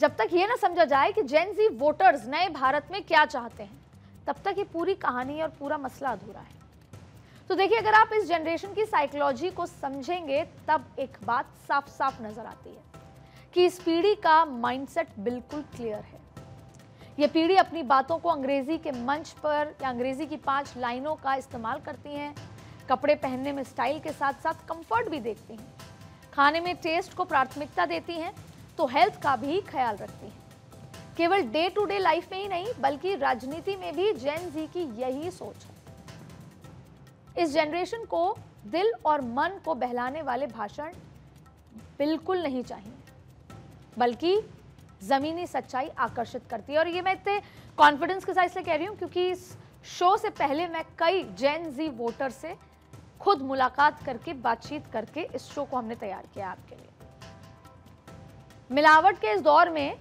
जब तक ये ना समझा जाए कि जेन ज़ी वोटर्स नए भारत में क्या चाहते हैं, तब तक ये पूरी कहानी और पूरा मसला अधूरा है। तो देखिए, अगर आप इस जनरेशन की साइकोलॉजी को समझेंगे तब एक बात साफ साफ नजर आती है कि इस पीढ़ी का माइंडसेट बिल्कुल क्लियर है। ये पीढ़ी अपनी बातों को अंग्रेजी के मंच पर या अंग्रेजी की 5 लाइनों का इस्तेमाल करती हैं, कपड़े पहनने में स्टाइल के साथ साथ कंफर्ट भी देखती हैं, खाने में टेस्ट को प्राथमिकता देती हैं, तो हेल्थ का भी ख्याल रखती हैं। केवल डे टू डे लाइफ में ही नहीं बल्कि राजनीति में भी जेन ज़ी की यही सोच है। इस जनरेशन को दिल और मन को बहलाने वाले भाषण बिल्कुल नहीं चाहिए, बल्कि जमीनी सच्चाई आकर्षित करती है। और ये मैं इतने कॉन्फिडेंस के साथ इसलिए कह रही हूं क्योंकि इस शो से पहले मैं कई जेन ज़ी वोटर से खुद मुलाकात करके बातचीत करके इस शो को हमने तैयार किया आपके लिए। मिलावट के इस दौर में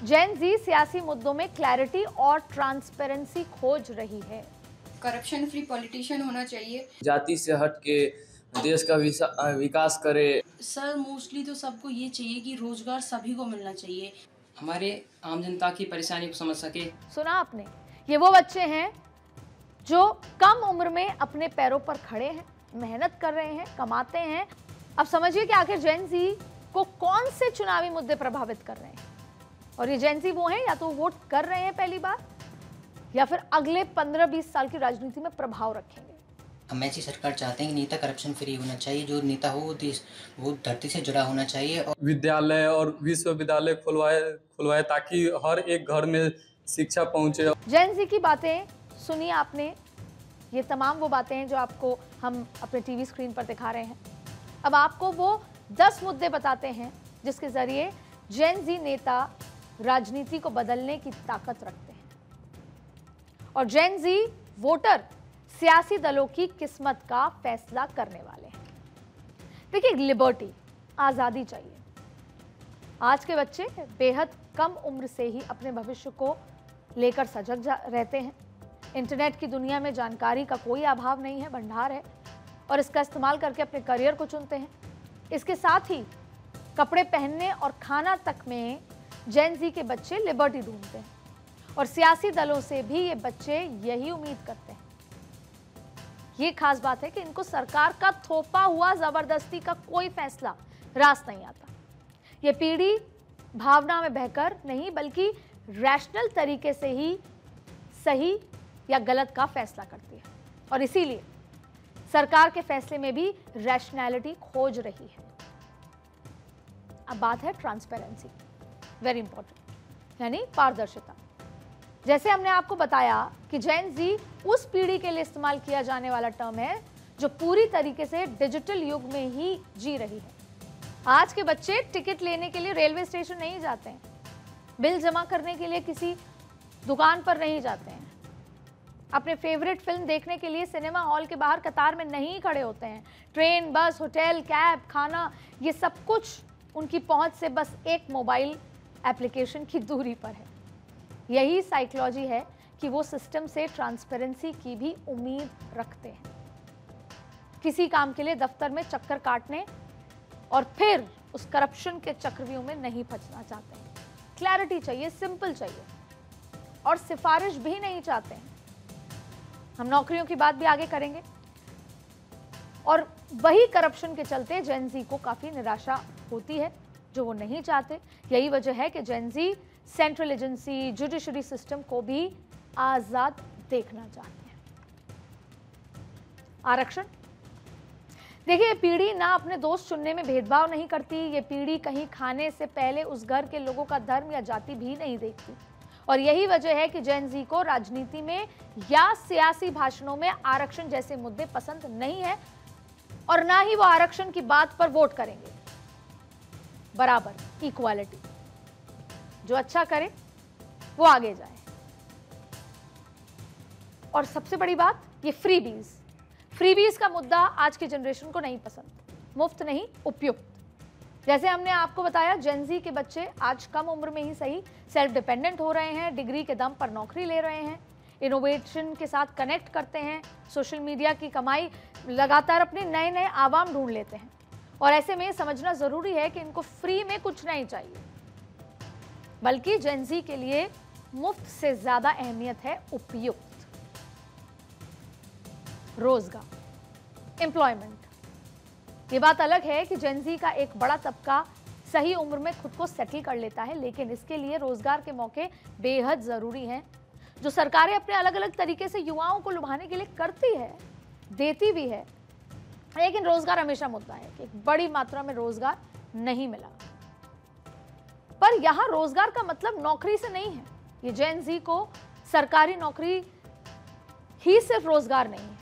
जेन ज़ी सियासी मुद्दों में क्लैरिटी और ट्रांसपेरेंसी खोज रही है। करप्शन फ्री पॉलिटिशियन होना चाहिए, जाति से हट के देश का विकास करे। सर मोस्टली तो सबको ये चाहिए कि रोजगार सभी को मिलना चाहिए, हमारे आम जनता की परेशानी को समझ सके। सुना आपने, ये वो बच्चे हैं जो कम उम्र में अपने पैरों पर खड़े हैं, मेहनत कर रहे हैं, कमाते हैं। अब समझिए कि आखिर जेन ज़ी को कौन से चुनावी मुद्दे प्रभावित कर रहे हैं। और ये जेन ज़ी वो हैं या तो वोट कर रहे हैं पहली बार या फिर अगले 15-20 साल की राजनीति में प्रभाव रखेंगे। हम ऐसी सरकार चाहते हैं कि नेता करप्शन फ्री होना चाहिए, जो नेता हो वो धरती से जुड़ा होना चाहिए। और विद्यालय और विश्वविद्यालय खुलवाए ताकि हर एक घर में शिक्षा पहुंचे। जेन ज़ी की बातें सुनिए आपने, ये तमाम वो बातें हैं जो आपको हम अपने टीवी स्क्रीन पर दिखा रहे हैं। अब आपको वो 10 मुद्दे बताते हैं जिसके जरिए जेन ज़ी नेता राजनीति को बदलने की ताकत रखते हैं और जेन ज़ी वोटर सियासी दलों की किस्मत का फैसला करने वाले हैं। देखिए, लिबर्टी, आज़ादी चाहिए। आज के बच्चे बेहद कम उम्र से ही अपने भविष्य को लेकर सजग रहते हैं। इंटरनेट की दुनिया में जानकारी का कोई अभाव नहीं है, भंडार है, और इसका इस्तेमाल करके अपने करियर को चुनते हैं। इसके साथ ही कपड़े पहनने और खाना तक में जेन ज़ी के बच्चे लिबर्टी ढूंढते हैं और सियासी दलों से भी ये बच्चे यही उम्मीद करते हैं। ये खास बात है कि इनको सरकार का थोपा हुआ जबरदस्ती का कोई फैसला रास नहीं आता। ये पीढ़ी भावना में बहकर नहीं बल्कि रैशनल तरीके से ही सही या गलत का फैसला करती है और इसीलिए सरकार के फैसले में भी रैशनैलिटी खोज रही है। अब बात है ट्रांसपेरेंसी, वेरी इंपॉर्टेंट, यानी पारदर्शिता। जैसे हमने आपको बताया कि जेन ज़ी उस पीढ़ी के लिए इस्तेमाल किया जाने वाला टर्म है जो पूरी तरीके से डिजिटल युग में ही जी रही है। आज के बच्चे टिकट लेने के लिए रेलवे स्टेशन नहीं जाते हैं, बिल जमा करने के लिए किसी दुकान पर नहीं जाते हैं, अपने फेवरेट फिल्म देखने के लिए सिनेमा हॉल के बाहर कतार में नहीं खड़े होते हैं। ट्रेन, बस, होटल, कैब, खाना, ये सब कुछ उनकी पहुंच से बस एक मोबाइल एप्लीकेशन की दूरी पर है। यही साइकोलॉजी है कि वो सिस्टम से ट्रांसपेरेंसी की भी उम्मीद रखते हैं। किसी काम के लिए दफ्तर में चक्कर काटने और फिर उस करप्शन के चक्रव्यूह में नहीं फंसना चाहते हैं। क्लैरिटी चाहिए, सिंपल चाहिए और सिफारिश भी नहीं चाहते हैं। हम नौकरियों की बात भी आगे करेंगे और वही करप्शन के चलते जेन ज़ी को काफी निराशा होती है जो वो नहीं चाहते। यही वजह है कि जेन ज़ी सेंट्रल एजेंसी, जुडिशरी सिस्टम को भी आजाद देखना चाहते हैं। आरक्षण, देखिए, ये पीढ़ी ना अपने दोस्त चुनने में भेदभाव नहीं करती। ये पीढ़ी कहीं खाने से पहले उस घर के लोगों का धर्म या जाति भी नहीं देखती और यही वजह है कि जेन ज़ी को राजनीति में या सियासी भाषणों में आरक्षण जैसे मुद्दे पसंद नहीं है और ना ही वो आरक्षण की बात पर वोट करेंगे। बराबर, इक्वालिटी, जो अच्छा करे वो आगे जाए। और सबसे बड़ी बात, ये फ्रीबीज का मुद्दा आज की जनरेशन को नहीं पसंद। मुफ्त नहीं, उपयुक्त। जैसे हमने आपको बताया, जेन ज़ी के बच्चे आज कम उम्र में ही सही सेल्फ डिपेंडेंट हो रहे हैं, डिग्री के दम पर नौकरी ले रहे हैं, इनोवेशन के साथ कनेक्ट करते हैं, सोशल मीडिया की कमाई लगातार अपने नए नए आवाम ढूंढ लेते हैं। और ऐसे में समझना ज़रूरी है कि इनको फ्री में कुछ नहीं चाहिए। बल्कि जेनजी के लिए मुफ्त से ज्यादा अहमियत है उपयुक्त रोजगार, एम्प्लॉयमेंट। ये बात अलग है कि जेनजी का एक बड़ा तबका सही उम्र में खुद को सेटल कर लेता है, लेकिन इसके लिए रोजगार के मौके बेहद जरूरी हैं, जो सरकारें अपने अलग अलग तरीके से युवाओं को लुभाने के लिए करती है, देती भी है, लेकिन रोजगार हमेशा मुद्दा है कि एक बड़ी मात्रा में रोजगार नहीं मिला। पर यहां रोजगार का मतलब नौकरी से नहीं है। ये जेन जी को सरकारी नौकरी ही सिर्फ रोजगार नहीं है।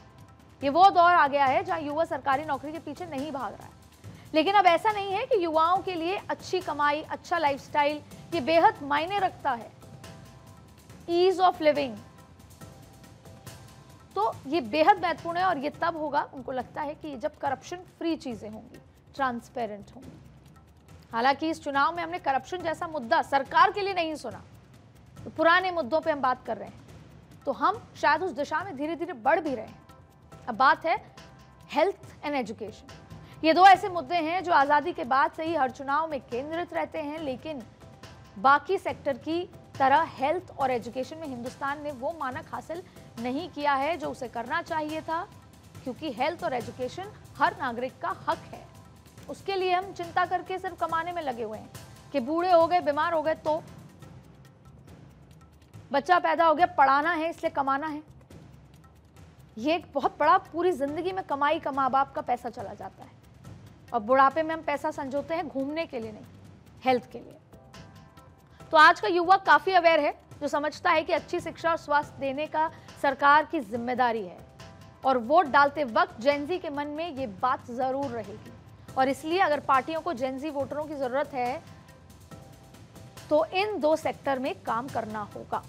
ये वो दौर आ गया है जहां युवा सरकारी नौकरी के पीछे नहीं भाग रहा है, लेकिन अब ऐसा नहीं है कि युवाओं के लिए अच्छी कमाई, अच्छा लाइफस्टाइल ये बेहद मायने रखता है, ईज ऑफ लिविंग, तो ये बेहद महत्वपूर्ण है। और ये तब होगा, उनको लगता है कि जब करप्शन फ्री चीजें होंगी, ट्रांसपेरेंट होंगी। हालांकि इस चुनाव में हमने करप्शन जैसा मुद्दा सरकार के लिए नहीं सुना, तो पुराने मुद्दों पे हम बात कर रहे हैं, तो हम शायद उस दिशा में धीरे धीरे बढ़ भी रहे हैं। अब बात है हेल्थ एंड एजुकेशन। ये दो ऐसे मुद्दे हैं जो आज़ादी के बाद से ही हर चुनाव में केंद्रित रहते हैं, लेकिन बाकी सेक्टर की तरह हेल्थ और एजुकेशन में हिंदुस्तान ने वो मानक हासिल नहीं किया है जो उसे करना चाहिए था, क्योंकि हेल्थ और एजुकेशन हर नागरिक का हक है। उसके लिए हम चिंता करके सिर्फ कमाने में लगे हुए हैं कि बूढ़े हो गए, बीमार हो गए, तो बच्चा पैदा हो गया, पढ़ाना है इसलिए कमाना है। ये एक बहुत बड़ा, पूरी जिंदगी में कमाई का, माँ बाप का पैसा चला जाता है, और बुढ़ापे में हम पैसा संजोते हैं घूमने के लिए नहीं, हेल्थ के लिए। तो आज का युवा काफी अवेयर है, जो समझता है कि अच्छी शिक्षा और स्वास्थ्य देने का सरकार की जिम्मेदारी है, और वोट डालते वक्त जेनजी के मन में ये बात जरूर रहेगी। और इसलिए अगर पार्टियों को जेनजी वोटरों की जरूरत है तो इन दो सेक्टर में काम करना होगा।